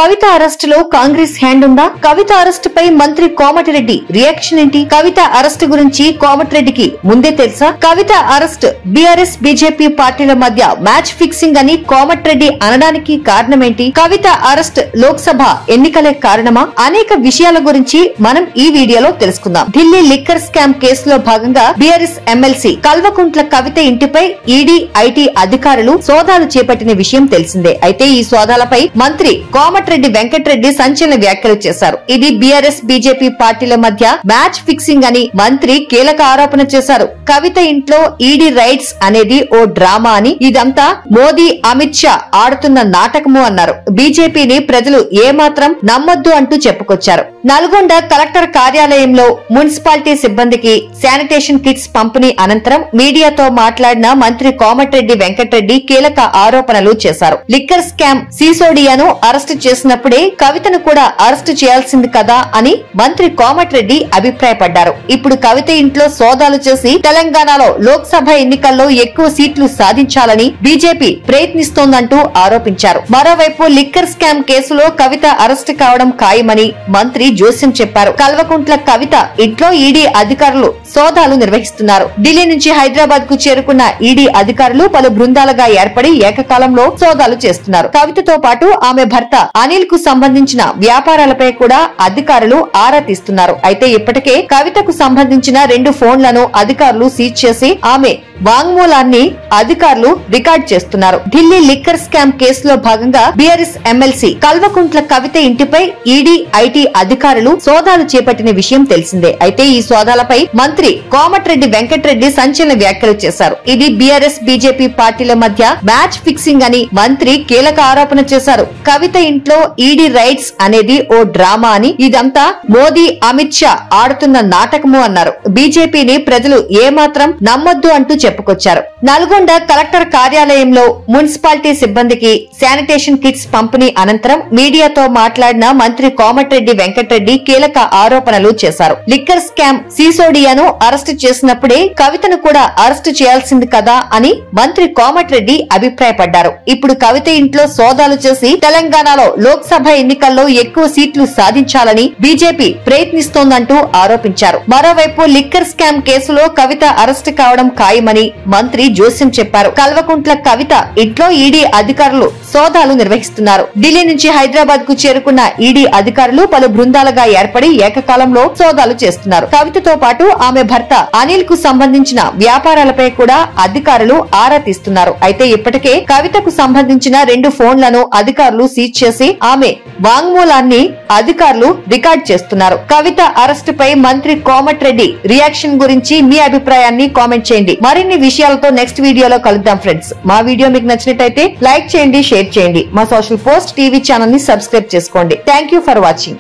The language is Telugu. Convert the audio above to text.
కవిత అరెస్ట్ లో కాంగ్రెస్ హ్యాండ్ ఉందా? కవిత అరెస్ట్ పై మంత్రి కోమటిరెడ్డి రియాక్షన్ ఏంటి? కవిత అరెస్ట్ గురించి కోమటిరెడ్డికి ముందే తెలుసా? కవిత అరెస్ట్ బీఆర్ఎస్ బీజేపీ పార్టీల మధ్య మ్యాచ్ ఫిక్సింగ్ అని కోమటిరెడ్డి అనడానికి కారణమేంటి? కవిత అరెస్ట్ లోక్సభ ఎన్నికలే కారణమా? అనేక విషయాల గురించి మనం ఈ వీడియోలో తెలుసుకుందాం. ఢిల్లీ లిక్కర్ స్కామ్ కేసులో భాగంగా బీఆర్ఎస్ ఎమ్మెల్సీ కల్వకుంట్ల కవిత ఇంటిపై ఈడీ ఐటీ అధికారులు సోదాలు చేపట్టిన విషయం తెలిసిందే. అయితే ఈ సోదాలపై మంత్రి కోమటిరెడ్డి వెంకటరెడ్డి సంచలన వ్యాఖ్యలు చేశారు. ఇది బీఆర్ఎస్ బీజేపీ పార్టీల మధ్య మ్యాచ్ ఫిక్సింగ్ అని మంత్రి కీలక ఆరోపణ చేశారు. కవిత ఇంట్లో ఈడీ రైడ్స్ అనేది ఓ డ్రామా అని, ఇదంతా మోదీ అమిత్ షా ఆడుతున్న నాటకము అన్నారు. బీజేపీని ప్రజలు ఏమాత్రం నమ్మొద్దు అంటూ చెప్పుకొచ్చారు. నల్గొండ కలెక్టర్ కార్యాలయంలో మున్సిపాలిటీ సిబ్బందికి శానిటేషన్ కిట్స్ పంపిణీ అనంతరం మీడియాతో మాట్లాడిన మంత్రి కోమటిరెడ్డి వెంకటరెడ్డి కీలక ఆరోపణలు చేశారు. లిక్కర్ స్కామ్ సిసోడియాను అరెస్టు చేసినప్పుడే కవితను కూడా అరెస్టు చేయాల్సింది కదా అని మంత్రి కోమటిరెడ్డి అభిప్రాయపడ్డారు. ఇప్పుడు కవిత ఇంట్లో సోదాలు చేసి తెలంగాణలో లోక్సభ ఎన్నికల్లో ఎక్కువ సీట్లు సాధించాలని బీజేపీ ప్రయత్నిస్తోందంటూ ఆరోపించారు. మరోవైపు లిక్కర్ స్కామ్ కేసులో కవిత అరెస్టు కావడం ఖాయమని మంత్రి జోస్యం చెప్పారు. కల్వకుంట్ల కవిత ఇంట్లో ఈడీ అధికారులు సోదాలు నిర్వహిస్తున్నారు. ఢిల్లీ నుంచి హైదరాబాద్ కు చేరుకున్న ఈడీ అధికారులు పలు బృందాలుగా ఏర్పడి ఏకకాలంలో సోదాలు చేస్తున్నారు. కవితతో పాటు ఆమె భర్త అనిల్ కు సంబంధించిన వ్యాపారాలపై కూడా అధికారులు ఆరా తీస్తున్నారు. అయితే ఇప్పటికే కవితకు సంబంధించిన 2 ఫోన్లను అధికారులు సీజ్ చేసి ఆమె వాంగ్మూలాన్ని అధికారులు రికార్డ్ చేస్తున్నారు. ఢిల్లీ లిక్కర్ స్కామ్ కేసులో భాగంగా బీఆర్ఎస్ ఎమ్మెల్సీ కల్వకుంట్ల కవిత ఇంటిపై ఈడీ ఐటీ అధికారులు సోదాలు చేపట్టిన విషయం తెలిసిందే. అయితే ఈ సోదాలపై మంత్రి కోమటిరెడ్డి వెంకటరెడ్డి సంచలన వ్యాఖ్యలు చేశారు. ఇది బీఆర్ఎస్ బీజేపీ పార్టీల మధ్య మ్యాచ్ ఫిక్సింగ్ అని మంత్రి కీలక ఆరోపణ చేశారు. కవిత ఇంట్లో ఈడీ రైడ్స్ అనేది ఓ డ్రామా అని, ఇదంతా మోదీ అమిత్ షా ఆడుతున్న నాటకము అన్నారు. బీజేపీని ప్రజలు ఏమాత్రం నమ్మొద్దు అంటూ చెప్పుకొచ్చారు. నల్గొండ కలెక్టర్ కార్యాలయంలో మున్సిపాలిటీ సిబ్బందికి శానిటేషన్ కిట్స్ పంపిణీ అనంతరం మీడియాతో మాట్లాడిన మంత్రి కోమటిరెడ్డి వెంకటరెడ్డి కీలక ఆరోపణలు చేశారు. లిక్కర్ స్కామ్ సిసోడియాను అరెస్టు చేసినప్పుడే కవితను కూడా అరెస్టు చేయాల్సింది కదా అని మంత్రి కోమటిరెడ్డి అభిప్రాయపడ్డారు. ఇప్పుడు కవిత ఇంట్లో సోదాలు చేసి తెలంగాణలో లోక్సభ ఎన్నికల్లో ఎక్కువ సీట్లు సాధించాలని బీజేపీ ప్రయత్నిస్తోందంటూ ఆరోపించారు. మరోవైపు లిక్కర్ స్కామ్ కేసులో కవిత అరెస్టు కావడం ఖాయమని మంత్రి జోస్యం చెప్పారు. కల్వకుంట్ల కవిత ఇంట్లో ఈడీ అధికారులు సోదాలు నిర్వహిస్తున్నారు. ఢిల్లీ నుంచి హైదరాబాద్ కు చేరుకున్న ఈడీ అధికారులు పలు బృందాలుగా ఏర్పడి ఏకకాలంలో సోదాలు చేస్తున్నారు. కవితతో పాటు ఆమె భర్త అనిల్ కు సంబంధించిన వ్యాపారాలపై కూడా అధికారులు ఆరా తీస్తున్నారు. అయితే ఇప్పటికే కవితకు సంబంధించిన 2 ఫోన్లను అధికారులు సీజ్ చేసి ఆమె వాంగ్మూలాన్ని అధికారులు రికార్డ్ చేస్తున్నారు. కవిత అరెస్టు పై మంత్రి కోమటిరెడ్డి రియాక్షన్ గురించి మీ అభిప్రాయాన్ని కామెంట్ చేయండి. మరిన్ని విషయాలతో నెక్స్ట్ వీడియోలో కలుద్దాం ఫ్రెండ్స్. మా వీడియో మీకు నచ్చినట్టయితే లైక్ చేయండి, షేర్ చేయండి. మా సోషల్ పోస్ట్ టీవీ ఛానల్ ని సబ్స్క్రైబ్ చేసుకోండి. Thank you for watching.